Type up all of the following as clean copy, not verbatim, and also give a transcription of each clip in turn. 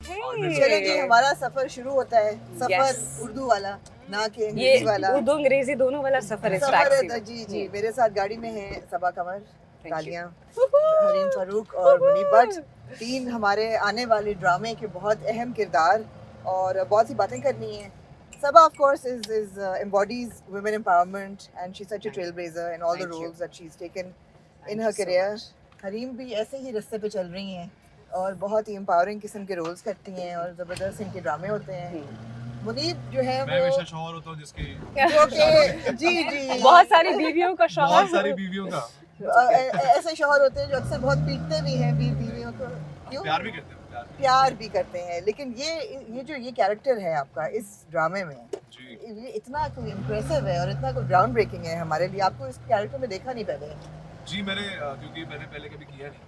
चलो जी, हमारा सफर शुरू होता है। सफर उर्दू वाला, ना कि अंग्रेजी वाला। उर्दू अंग्रेजी दोनों वाला सफर है। सफर है जी जी। मेरे साथ गाड़ी में है सबा कमर, तालियां, हरीम फारूक और मुनीब भट्ट, 3 हमारे आने वाले ड्रामे के बहुत अहम किरदार, और बहुत सी बातें करनी है। Sabah, of course, is embodies women empowerment, and she's such a trailblazer in all the roles that she's taken in her career. Hareem भी ऐसे ही रास्ते पे चल रही हैं और बहुत ही एम्पावरिंग किस्म के रोल्स करती हैं और ज़बरदस्त इनके ड्रामे होते हैं। मुनीब जो है मैं वो हमेशा शौहर होता हूँ जिसकी जो कि जी जी बहुत सारी बीवियों का शौहर, बहुत सारी बीवियों का ऐसे शौहर होते हैं जो अक्सर बहुत पीटते भी हैं बीवियों को। क्यों? प्यार भी करते हैं प्यार भी करते हैं। लेकिन ये कैरेक्टर है आपका इस ड्रामे में, ये इतना कोई इम्प्रेसिव है और इतना कोई ग्राउंड ब्रेकिंग है हमारे लिए। आपको इस कैरेक्टर में देखा नहीं पहले? जी मैंने क्योंकि मैंने पहले कभी किया नहीं,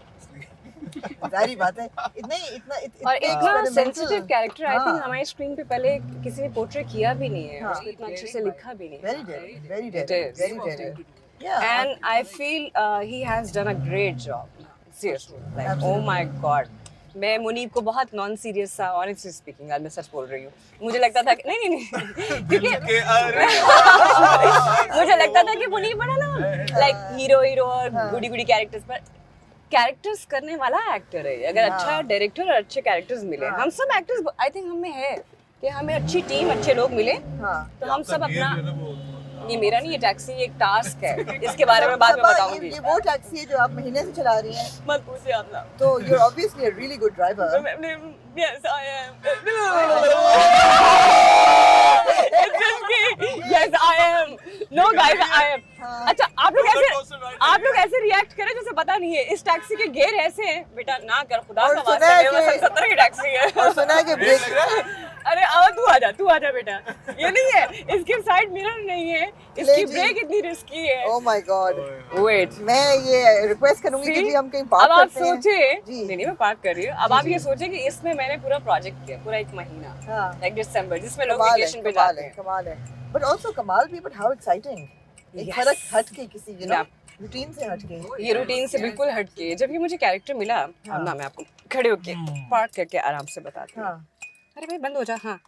जारी बात है। इतना और इतना सेंसिटिव कैरेक्टर आई थिंक हाँ। हमारी स्क्रीन पे पहले किसी ने पोर्ट्रे किया भी नहीं है, हाँ। उसको इतना अच्छे से लिखा भी नहीं वेरी है। Dare, very It dare, is. Very dare. Yeah. And I feel he has done a great job. Seriously, like oh Absolutely. my god. मैं मुनीब को बहुत नॉन सीरियस सा, ऑनेस्टली स्पीकिंग, आज मैं सच बोल रही हूँ, मुझे लगता था कि नहीं क्योंकि मुझे लगता था कि मुनीब बड़ा ना लाइक हीरो और गुडी कैरेक्टर्स, पर कैरेक्टर्स करने वाला एक्टर है। अगर अच्छा डायरेक्टर और अच्छे कैरेक्टर्स मिले, हम सब एक्टर्स आई थिंक हमें है कि हमें अच्छी टीम, अच्छे लोग मिले, तो हम सब अपना, ये मेरा नहीं, ये टैक्सी एक टास्क है, इसके बारे में बाद में बताऊंगी। ये वो टैक्सी है जो आप महीने से चला रही हैं। मत पूछिए आप ना। तो you're obviously a really good driver. Yes, I am. Yes, I am. No, guys, I am. अच्छा, आप लोग ऐसे रिएक्ट करें जैसे पता नहीं है। इस टैक्सी के गियर ऐसे हैं, बेटा ना कर, खुदा का वास्ता है, वो 70 की टैक्सी है। और सुना है कि ब्रेक अरे अब तू आ जा बेटा, ये नहीं है, इसके साइड मिरर नहीं है, इसकी ब्रेक इतनी रिस्की है। Oh my God. वेट, मैं ये रिक्वेस्ट करूंगी कि जी हम कहीं पार्क अब आप करते हैं। सोचे, नहीं मैं पार्क कर रही हूँ, अब आप ये सोचे कि इसमें मैंने पूरा प्रोजेक्ट किया, पूरा 1 महीना, लाइक दिसंबर, जिसमें लोग वेकेशन पे जाते हैं। कमाल है। बट आल्सो कमाल भी, बट हाउ एक्साइटिंग। एक फर्क हट के किसी रूटीन से हट के। ये रूटीन से बिल्कुल हट के जब ये मुझे कैरेक्टर मिला, अब ना मैं आपको खड़े होके पार्क करके आराम से बताती हूँ। अरे भाई बंद हो जा। हाँ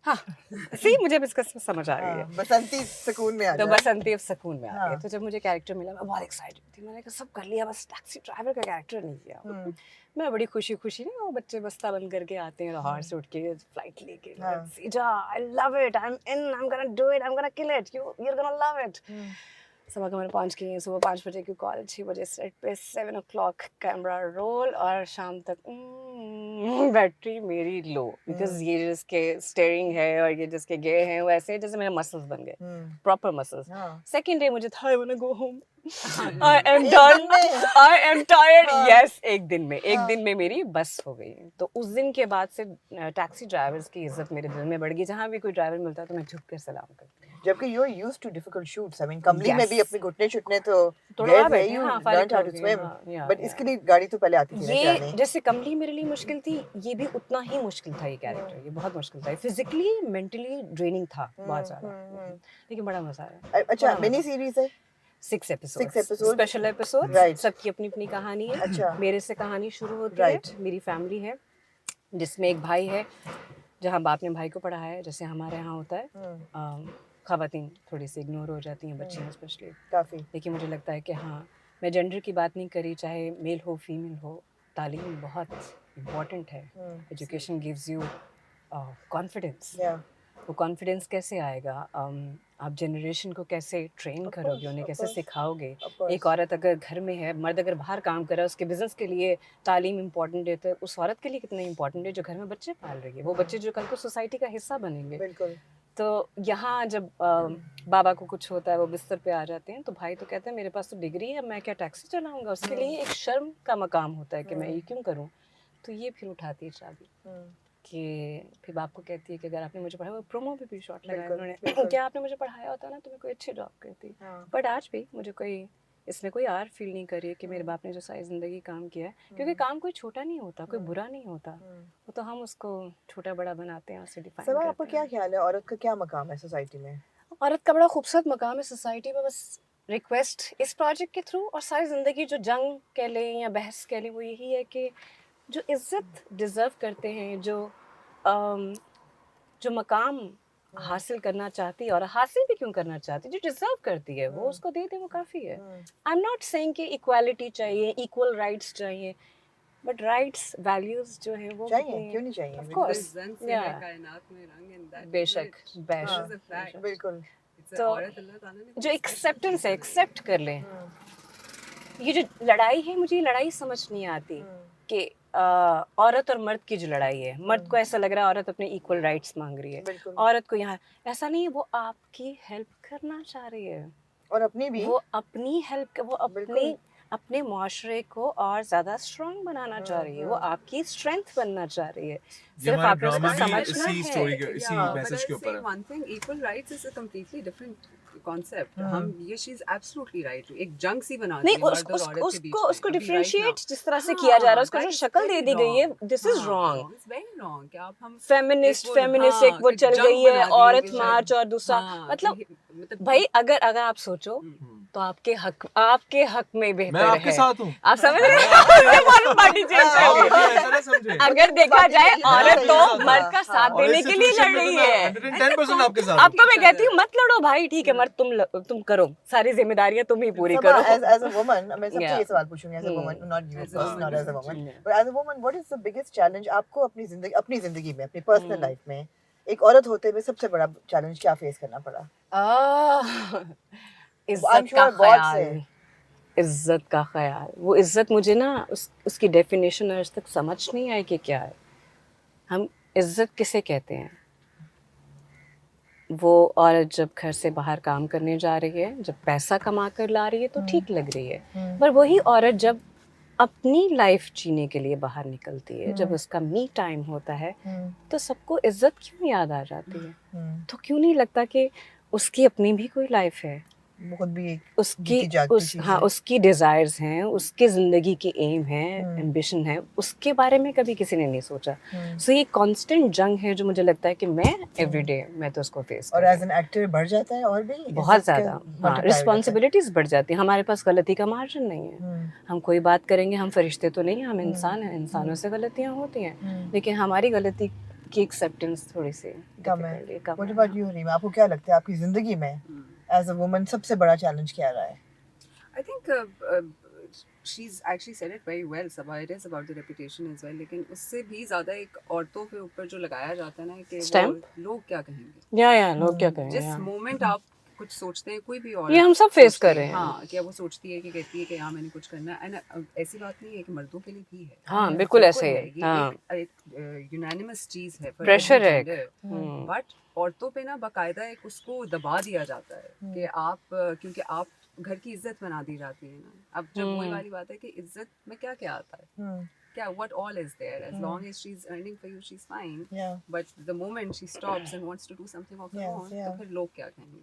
सी, मुझे अब इसका समझ आ रही है। बसंती सुकून में आ तो गया। बसंती अब सुकून में आ गया। तो जब मुझे कैरेक्टर मिला, मैं बहुत एक्साइटेड थी। मैंने कहा सब कर लिया, बस टैक्सी ड्राइवर का कैरेक्टर नहीं किया। मैं बड़ी खुशी नहीं, वो बच्चे बस्ता बंद करके आते हैं लाहौर से उठ के फ्लाइट लेके, सीधा I love it, I am in, I am gonna do it, I am gonna kill it, you are gonna love it. सवा कमर पहुंच गई, सुबह 5 बजे की कॉल, 6 बजे सेट पे, 7 o'clock कैमरा रोल, और शाम तक बैटरी मेरी लो, बिकॉज ये जिसके स्टेयरिंग है और ये जिसके गियर हैं वो ऐसे जैसे मेरे मसल्स बन गए, प्रॉपर मसल्स। सेकेंड डे मुझे था I want to go home, I am done, I am tired. Yes, एक दिन में मेरी बस हो गई। तो उस दिन के बाद से टैक्सी ड्राइवर्स की इज्जत मेरे दिल में बढ़ गई। जहाँ भी कोई ड्राइवर मिलता है तो मैं झुक कर सलाम करती हूँ। जबकि you are used to difficult shoots. I mean Kamli में भी अपने घुटने छुटने तो थोड़ा गए थे, you learned how to swim, but इसके लिए गाड़ी तो पहले आती थी ना ये चलाने। जैसे कमली मेरे लिए मुश्किल थी, ये भी उतना ही मुश्किल था। ये कैरेक्टर ये बहुत मुश्किल था, फिजिकली मेंटली ड्रेनिंग था बहुत ज्यादा, लेकिन बड़ा मजा आया। अच्छा, मिनी सीरीज है, 6 episodes, स्पेशल एपिसोड, सबकी अपनी अपनी कहानी है। अच्छा। मेरे से कहानी शुरू होती है, मेरी फैमिली है जिसमें एक भाई है, जहाँ बाप ने भाई को पढ़ाया है, जैसे हमारे यहाँ होता है। ख़वातीन थोड़ी सी इग्नोर हो जाती हैं, बच्चियाँ स्पेशली काफ़ी। लेकिन मुझे लगता है कि हाँ, मैं जेंडर की बात नहीं करी, चाहे मेल हो फीमेल हो, तालीम बहुत इम्पॉर्टेंट है। Education gives you confidence. वो कॉन्फिडेंस कैसे आएगा? आप जनरेशन को कैसे ट्रेन करोगे, उन्हें कैसे सिखाओगे? एक औरत अगर घर में है, मर्द अगर बाहर काम कर रहा है, उसके बिजनेस के लिए तालीम इम्पॉर्टेंट है, तो उस औरत के लिए कितना इम्पॉर्टेंट है जो घर में बच्चे पाल रही है। वो बच्चे जो कल को सोसाइटी का हिस्सा बनेंगे। बिल्कुल। तो यहाँ जब बाबा को कुछ होता है, वो बिस्तर पे आ जाते हैं, तो भाई तो कहते हैं मेरे पास तो डिग्री है, मैं क्या टैक्सी चलाऊंगा? उसके लिए एक शर्म का मकाम होता है कि मैं ये क्यों करूँ। तो ये फिर उठाती है चाबी कि फिर बाप को कहती है कि अगर आपने मुझे पढ़ाया, वो प्रोमो पे भी शॉट लगाया उन्होंने, क्या आपने मुझे पढ़ाया होता ना तो मैं कोई अच्छी जॉब करती। बट आज भी मुझे कोई इसमें कोई आर फील नहीं करी कि मेरे बाप ने जो सारी ज़िंदगी काम किया है, क्योंकि काम कोई छोटा नहीं होता, कोई बुरा नहीं होता, वो तो हम उसको छोटा बड़ा बनाते हैं, उसे डिफाइन करते हैं। आपका क्या ख्याल है, औरत का क्या मकाम है सोसाइटी में? औरत का बड़ा खूबसूरत मकाम है सोसाइटी में। बस रिक्वेस्ट इस प्रोजेक्ट के थ्रू और सारी ज़िंदगी जो जंग कह लें या बहस कह लें, वो यही है कि जो इज्जत डिजर्व करते हैं, जो मकाम हासिल करना चाहती है और हासिल भी क्यों करना चाहती है, जो डिजर्व करती है वो उसको दे दे, वो काफ़ी है। आई एम नॉट सेइंग कि इक्वालिटी चाहिए, इक्वल राइट्स चाहिए, बट राइट्स वैल्यूज जो है वो चाहिए, क्यों नहीं चाहिए? ऑफ बिल्कुल। कोर्स, रंग से है कायनात में रंग, and that बेशक is it. बेशक This is a fact. बिल्कुल। It's a तो औरत अल्लाह ताला ने जो एक्सेप्टेंस है, एक्सेप्ट कर लें। ये जो लड़ाई है, मुझे ये लड़ाई समझ नहीं आती कि औरत और मर्द की जो लड़ाई है, मर्द को ऐसा लग रहा है औरत अपने इक्वल राइट्स मांग रही है, बिल्कुल। औरत को यहाँ ऐसा नहीं है, वो आपकी हेल्प करना चाह रही है, और अपनी भी। वो अपनी हेल्प, वो बिल्कुल। अपने मुआशरे को और ज़्यादा स्ट्रॉन्ग बनाना चाह रही है, वो आपकी स्ट्रेंथ बनना चाह रही है। सिर्फ हमारा आपने उसको ड्रामा भी समझना इसी स्टोरी के है। इसी Yeah, but मैसेज के I'll ऊपर say है। one thing, equal rights is a completely different concept. हम ये she's absolutely right. एक जंग सी बना दी नहीं, मर्द और औरत के बीच में। उसको अभी right डिफरेंशिएट now. जिस तरह से हाँ, किया जा रहा है, उसको that जो is शक्ल दे very दी गई है, wrong. दिस इज हाँ, wrong. wrong. It's very wrong कि आप हम फेमिनिस्ट एक वो- फेमिनिस्ट हाँ, एक वो एक चल जंग गई है, बना दी औरत कि मार्च शायद- और दूसरा, हाँ, मतलब मतलब भाई अगर आप सोचो तो आपके हक में बेहतर मैं आपके है। साथ हूँ। आप समझ रहे हैं? पार्टी चेंज कर आप रही है। अभी ऐसा ना समझे। अगर देखा जाए हाँ, औरत सही तो बात है। मर्द का साथ और देने इस के लिए situation लड़ में तो रही मैं है। 110% आपके साथ अब तो मैं each कहती हूँ other. मत लड़ो भाई, ठीक है मर्द तुम करो, सारी जिम्मेदारियां तुम ही पूरी Sabah, करो। as a woman, मैं सबसे Yeah. ये सवाल पूछूंगी as a woman, not you, of As a course, woman. not as a woman, Yeah. but as a woman, what is the biggest challenge आपको अपनी जिंदगी में, अपनी पर्सनल लाइफ में एक औरत होते हुए सबसे बड़ा चैलेंज क्या फेस करना पड़ा? I'm इज्जत sure का बहुत ख्याल, से। इज्जत का ख्याल, वो इज्जत मुझे ना उसकी डेफिनेशन आज तक समझ नहीं आई कि क्या है। हम इज्जत किसे कहते हैं? वो औरत जब घर से बाहर काम करने जा रही है, जब पैसा कमा कर ला रही है तो ठीक लग रही है, पर वही औरत जब अपनी लाइफ जीने के लिए बाहर निकलती है, जब उसका मी टाइम होता है, तो सबको इज्जत क्यों याद आ जाती है? तो क्यों नहीं लगता कि उसकी अपनी भी कोई लाइफ है, वो खुद भी एक उसकी जीती जागती चीज़ हाँ है। उसकी डिज़ायर्स हैं, उसके ज़िंदगी की एम है, एम्बिशन है, उसके बारे में कभी किसी ने नहीं सोचा। सो ये कांस्टेंट जंग है जो मुझे लगता है कि मैं एवरीडे मैं तो उसको फेस और कर एज एन एक्टर बढ़ जाता है और भी बहुत इज्जत का ज़्यादा। हाँ, multiply हो जाता है। रिस्पॉन्सिबिलिटीज़ बढ़ जाती हैं, हमारे पास गलती का मार्जिन नहीं है। हम कोई बात करेंगे, हम फरिश्ते तो नहीं हैं, हम इंसान हैं, इंसानों से गलतियाँ होती हैं, लेकिन हमारी गलती की एक्सेप्टेंस थोड़ी सी कम है। difficult है, कम What है। about you, हरीमा? आपको क्या लगता है आपकी जिंदगी में एज अ वुमन सबसे बड़ा चैलेंज क्या रहा है? I think she's actually said it very well, Sabha. It is about the reputation as well. लेकिन उससे भी ज़्यादा एक औरतों के ऊपर जो लगाया जाता है ना कि Stamp? वो लोग क्या कहेंगे। या लोग क्या कहें, जिस या। मोमेंट आप कुछ सोचते हैं, कोई भी औरत ये हम सब face सोचती कर है, रहे हैं। हाँ, कि वो सोचती है कि कहती है कि हाँ मैंने कुछ करना है। एंड ऐसी बात नहीं है कि मर्दों के लिए भी है। हाँ बिल्कुल ऐसे ही है। ये हाँ एक यूनानिमस चीज है, प्रेशर है। बट औरतों पे ना बाकायदा एक उसको दबा दिया जाता है कि आप क्योंकि आप घर की इज्जत बना दी जाती है ना। अब जब वही वाली बात है कि इज्जत में क्या क्या आता है, क्या what all is there, as long as she's earning for you she's fine, Yeah. but the moment she stops and wants to do something of her Yes, own, yeah. तो फिर लोग क्या कहेंगे।